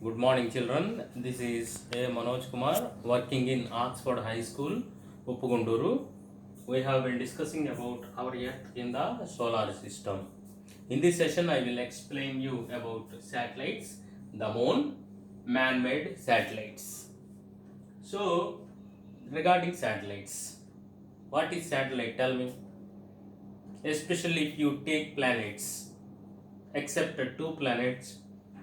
Good morning, children. This is A. Manoj Kumar working in Oxford High School, Uppugunduru. We have been discussing about our Earth in the solar system. In this session, I will explain you about satellites, the moon, man-made satellites. So, regarding satellites, what is satellite? Tell me. Especially if you take planets, except two planets.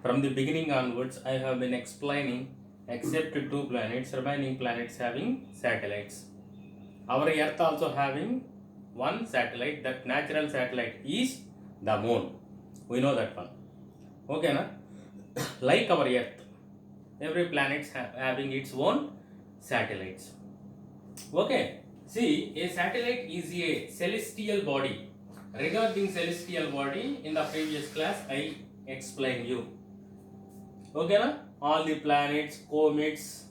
From the beginning onwards, I have been explaining except two planets, remaining planets having satellites. Our Earth also having one satellite. That natural satellite is the moon. We know that one. Okay, na? Like our Earth, every planet having its own satellites. Okay. See, a satellite is a celestial body. Regarding celestial body, in the previous class, I explained you. Okay, na? All the planets, comets,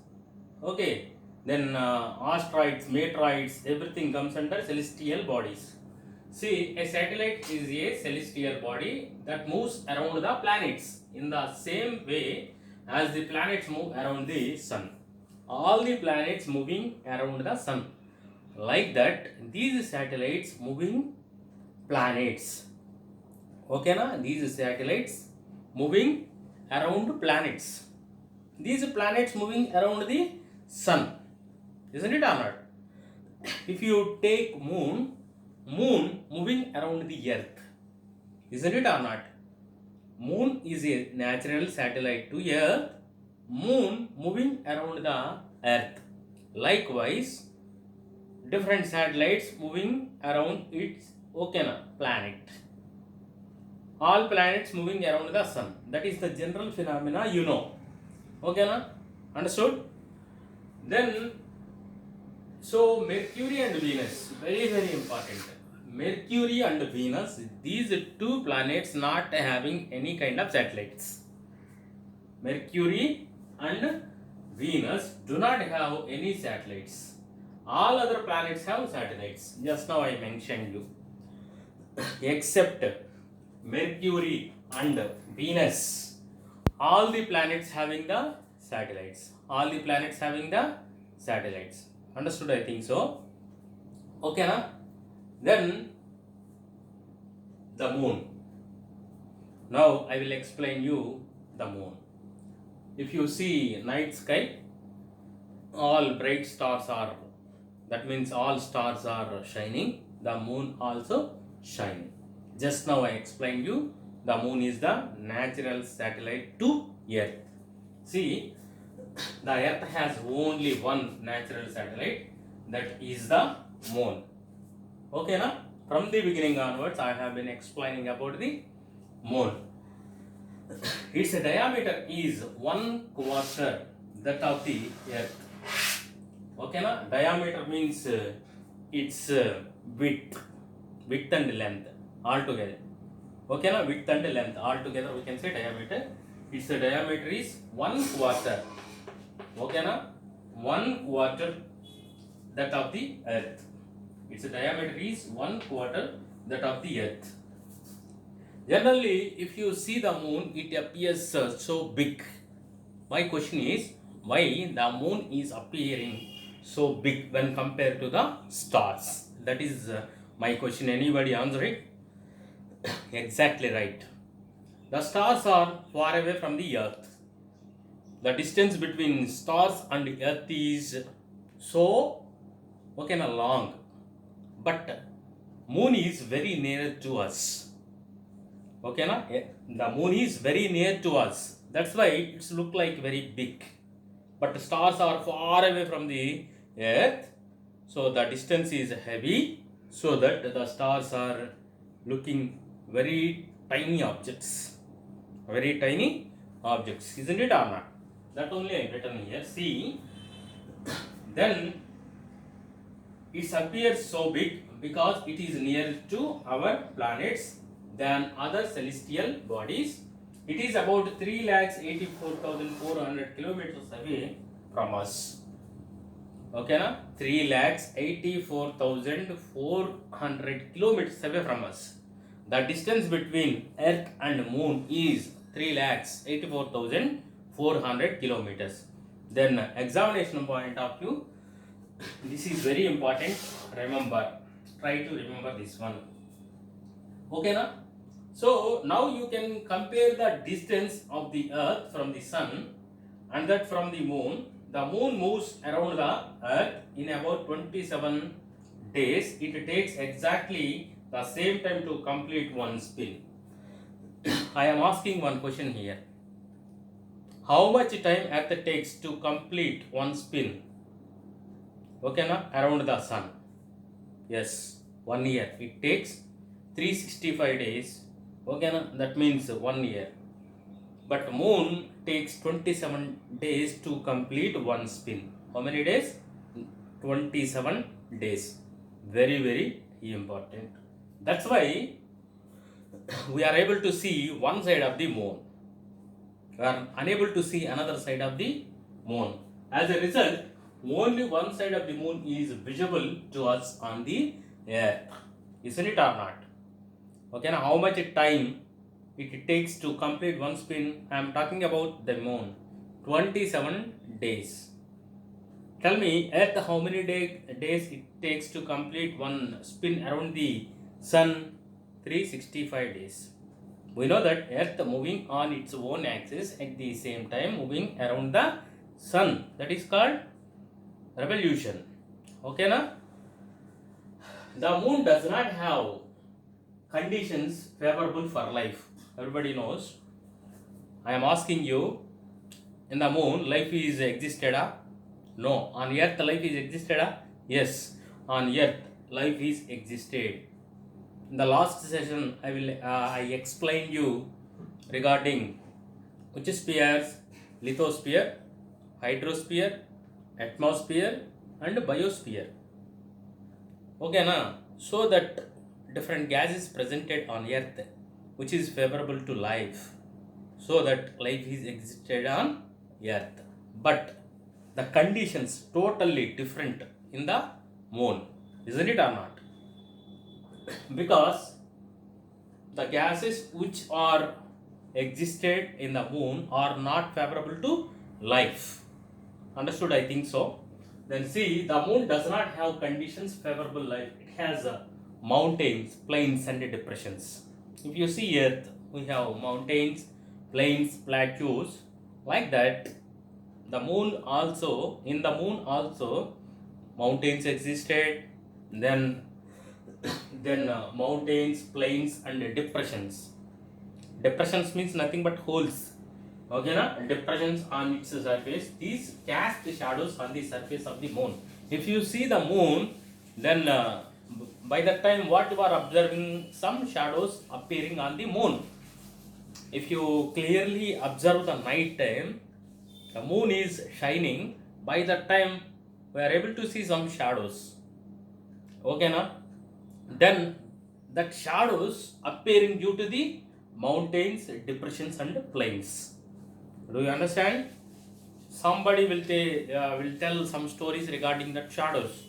okay, then asteroids, meteorites, everything comes under celestial bodies. See, a satellite is a celestial body that moves around the planets in the same way as the planets move around the sun. All the planets moving around the sun. Like that, these satellites moving planets. Okay, na? These satellites moving around planets. These planets moving around the sun. Isn't it or not? If you take moon moving around the earth. Isn't it or not? Moon is a natural satellite to earth. Moon moving around the earth. Likewise, different satellites moving around its planet. All planets moving around the sun. That is the general phenomena you know. Okay, na? Understood? Then, so Mercury and Venus, very very important. Mercury and Venus, these two planets not having any kind of satellites. Mercury and Venus do not have any satellites. All other planets have satellites. Just now I mentioned you. Except Mercury and Venus, all the planets having the satellites. All the planets having the satellites. Understood? I think so. Okay, na? Then the moon. Now I will explain you the moon. If you see night sky, all bright stars are, that means all stars are shining. The moon also shining. Just now I explained you the moon is the natural satellite to earth. See, the earth has only one natural satellite, that is the moon. Okay, na? From the beginning onwards, I have been explaining about the moon. Its diameter is 1/4 that of the earth. Okay, na? Diameter means its width and length altogether. Okay, na? Width and length altogether we can say diameter. Its diameter is 1/4. Okay, na? 1/4 that of the earth. Its diameter is 1/4 that of the earth. Generally, if you see the moon, it appears so big. My question is, why the moon is appearing so big when compared to the stars? That is my question. Anybody answer it? Exactly right. The stars are far away from the earth. The distance between stars and earth is so long, but moon is very near to us. Okay, na? The moon is very near to us. That's why it's look like very big. But stars are far away from the earth, so the distance is heavy, so that the stars are looking very tiny objects. Very tiny objects, isn't it or not? That only I written here. See, then it appears so big because it is near to our planets than other celestial bodies. It is about 3,84,400 kilometers away from us. Okay, na? 3,84,400 kilometers away from us. The distance between Earth and Moon is 3,84,400 400 kilometers. Then examination point of view, this is very important. Remember, try to remember this one. Okay, na? So now you can compare the distance of the Earth from the Sun and that from the Moon. The Moon moves around the Earth in about 27 days. It takes exactly the same time to complete one spin. I am asking one question here. How much time Earth takes to complete one spin? Okay, na? Around the Sun. Yes, 1 year. It takes 365 days. Okay, na? That means 1 year. But Moon takes 27 days to complete one spin. How many days? 27 days. Very, very important. That's why we are able to see one side of the Moon. We are unable to see another side of the Moon. As a result, only one side of the Moon is visible to us on the Earth. Isn't it or not? Okay, now how much time it takes to complete one spin? I am talking about the Moon. 27 days. Tell me, Earth, how many days it takes to complete one spin around the Sun? 365 days. We know that Earth moving on its own axis at the same time moving around the Sun. That is called revolution. Okay, na? The Moon does not have conditions favorable for life. Everybody knows. I am asking you, in the Moon life is existed? No. On Earth life is existed? Yes. On Earth life is existed. In the last session, I explained you regarding which spheres: lithosphere, hydrosphere, atmosphere, and biosphere. Okay, na? So that different gases presented on Earth, which is favorable to life, so that life is existed on Earth. But the conditions totally different in the Moon, isn't it or not? Because the gases which are existed in the Moon are not favorable to life. Understood? I think so. Then see, the Moon does not have conditions favorable life. It has mountains, plains, and depressions. If you see Earth, we have mountains, plains, plateaus. Like that, the Moon also, in the Moon also, mountains existed. Then mountains, plains, and depressions. Depressions means nothing but holes. Okay, na? Depressions on its surface. These cast shadows on the surface of the Moon. If you see the Moon, then by that time what you are observing, some shadows appearing on the Moon. If you clearly observe the night time, the Moon is shining. By that time we are able to see some shadows. Okay, na? Then that shadows appearing due to the mountains, depressions, and plains. Do you understand? Somebody will tell some stories regarding that shadows.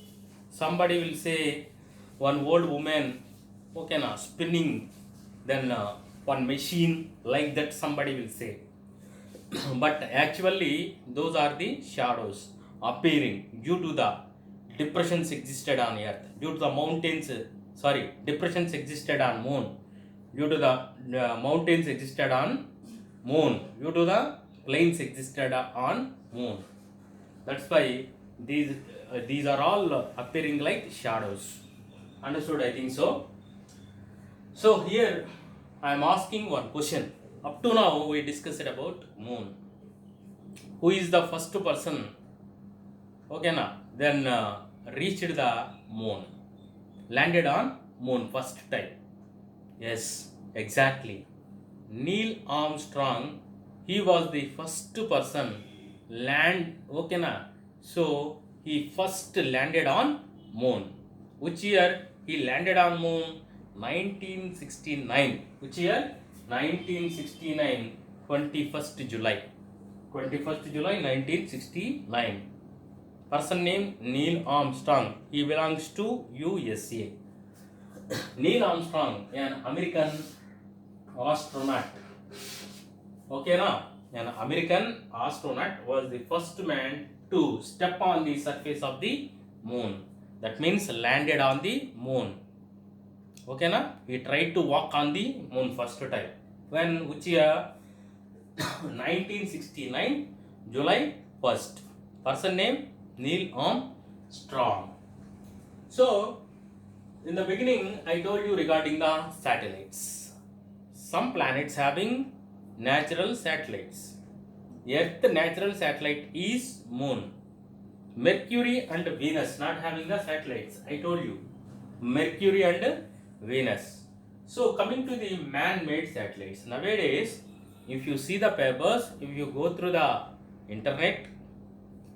Somebody will say one old woman, okay, na, spinning, then one machine, like that somebody will say. But actually those are the shadows appearing due to the depressions existed on Earth, due to the mountains, depressions existed on Moon, due to the mountains existed on Moon, due to the plains existed on Moon. That's why these are all appearing like shadows. Understood? I think so. So here I am asking one question. Up to now we discussed about Moon. Who is the first person? Okay, na? Then reached the Moon, landed on Moon first time. Yes, exactly. Neil Armstrong, he was the first person land. Okay, na? So he first landed on Moon. Which year he landed on Moon? 1969. Which year? 1969. 21st July. 21st July 1969. Person name Neil Armstrong. He belongs to USA. Neil Armstrong, an American astronaut. Okay, na? an American astronaut was the first man to step on the surface of the moon. That means landed on the moon. Okay, na? He tried to walk on the moon first time. When which year? 1969, July 1st. Person name Neil Armstrong. So, in the beginning, I told you regarding the satellites. Some planets having natural satellites. Earth natural satellite is Moon. Mercury and Venus not having the satellites. I told you. Mercury and Venus. So coming to the man-made satellites. Nowadays, if you see the papers, if you go through the internet,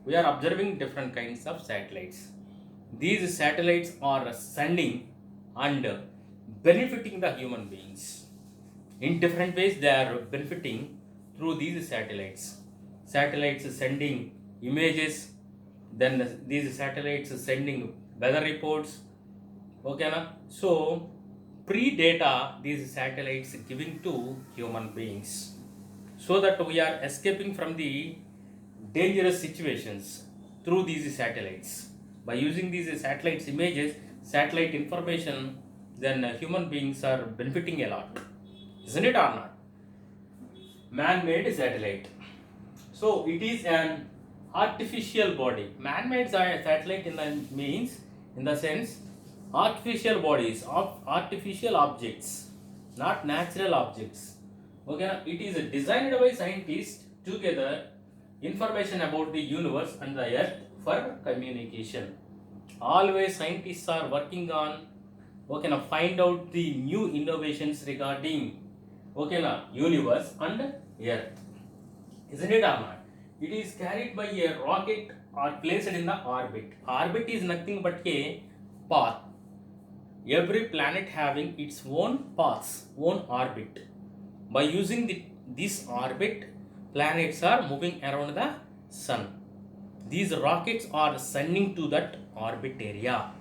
we are observing different kinds of satellites. These satellites are sending and benefiting the human beings. In different ways, they are benefiting through these satellites. Satellites sending images, then these satellites sending weather reports. Okay, na? So, pre-data these satellites giving to human beings, so that we are escaping from the dangerous situations through these satellites. By using these satellites images, satellite information, then human beings are benefiting a lot. Isn't it or not? Man-made satellite. So it is an artificial body. Man-made satellite means in the sense artificial bodies of artificial objects, not natural objects. Okay, it is designed by scientists to gather information about the universe and the earth for communication. Always scientists are working on find out the new innovations regarding universe and earth. Isn't it or not? It is carried by a rocket or placed in the orbit. Orbit is nothing but a path. Every planet having its own paths, own orbit. By using this orbit, planets are moving around the sun. These rockets are sending to that orbit area.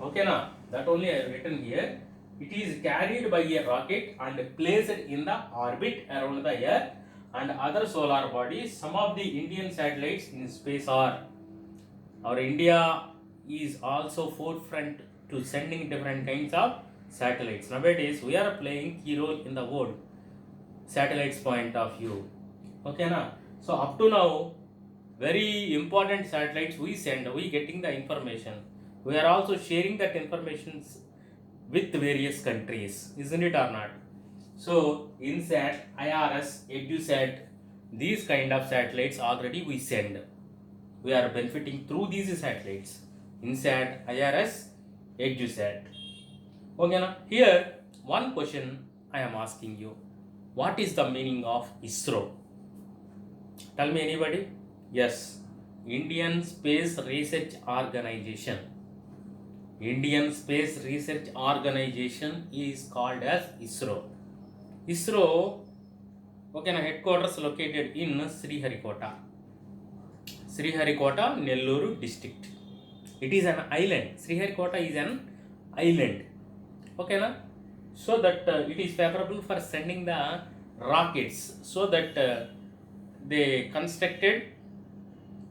Okay, now that only I have written here. It is carried by a rocket and placed in the orbit around the earth and other solar bodies. Some of the Indian satellites in space are. Our India is also forefront to sending different kinds of satellites. Nowadays, we are playing key role in the world satellites point of view. Okay, na? So up to now, very important satellites we send, we getting the information. We are also sharing that information with various countries, isn't it or not? So INSAT, IRS, EduSat, these kind of satellites already we send. We are benefiting through these satellites. INSAT, IRS, EduSat. Okay, now here one question I am asking you. What is the meaning of ISRO? Tell me anybody? Yes, Indian Space Research Organization. Indian Space Research Organization is called as ISRO. ISRO, headquarters located in Sriharikota. Sriharikota, Nellore district. It is an island. Sriharikota is an island. Okay, na? So that it is favorable for sending the rockets. So that they constructed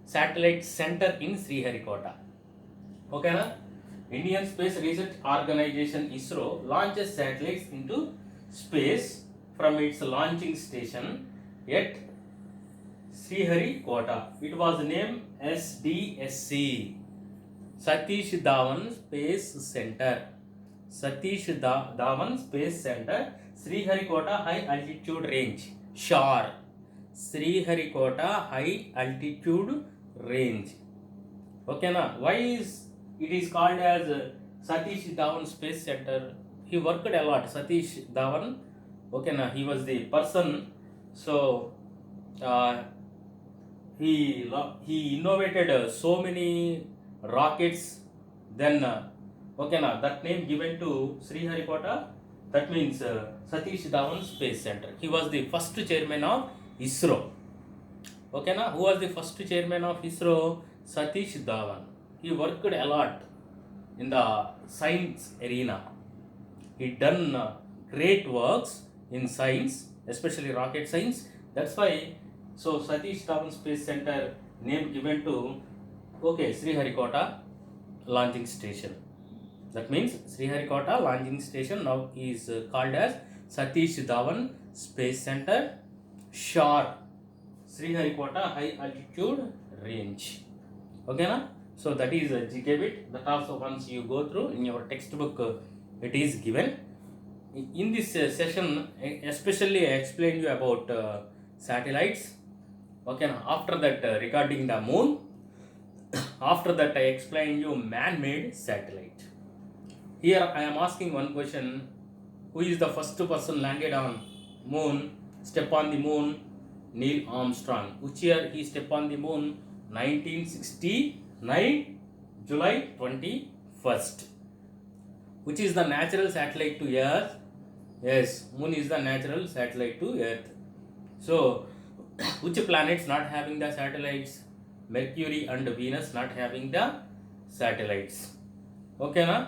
satellite center in Sriharikota. Okay, na? Indian Space Research Organization ISRO launches satellites into space from its launching station at Sriharikota. It was named SDSC, Satish Dhawan Space Center. Satish Dhawan Space Center, Sriharikota High Altitude Range, SHAR. Sriharikota High Altitude Range. Okay, na? Why is it is called as Satish Dhawan Space Center? He worked a lot. Satish Dhawan. Okay, na? He was the person. So he innovated so many rockets. Then that name given to Sriharikota. That means Satish Dhawan Space Center. He was the first chairman of ISRO. Okay, na? Who was the first chairman of ISRO? Satish Dhawan. He worked a lot in the science arena. He done great works in science, especially rocket science. That's why So Satish Dhawan Space Center name given to Sriharikota launching station. That means Sriharikota launching station now is called as Satish Dhawan Space Center SHAR, Sriharikota High Altitude Range. Okay na? So that is a GK bit. That also once you go through in your textbook it is given. In this session especially I explained you about satellites. Okay na? After that regarding the moon. After that I explained you man-made satellite. Here I am asking one question. Who is the first person landed on moon? Step on the moon? Neil Armstrong. Which year he stepped on the moon? 1969, July 21st. Which is the natural satellite to Earth? Yes, moon is the natural satellite to Earth. So, which planets not having the satellites? Mercury and Venus not having the satellites. Okay, na?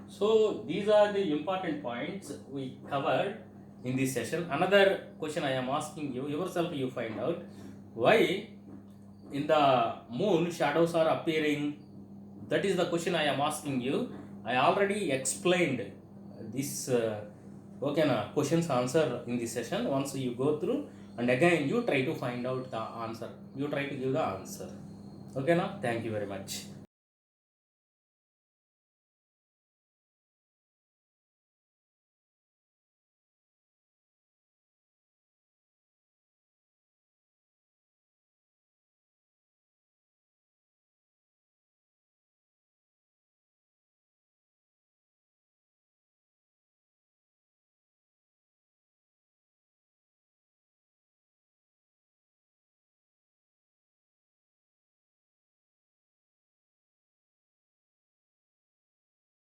So, these are the important points we covered in this session. Another question I am asking you, yourself you find out, why in the moon shadows are appearing? That is the question I am asking you. I already explained this questions answer in this session. Once you go through and again you try to find out the answer, you try to give the answer. Okay, now thank you very much.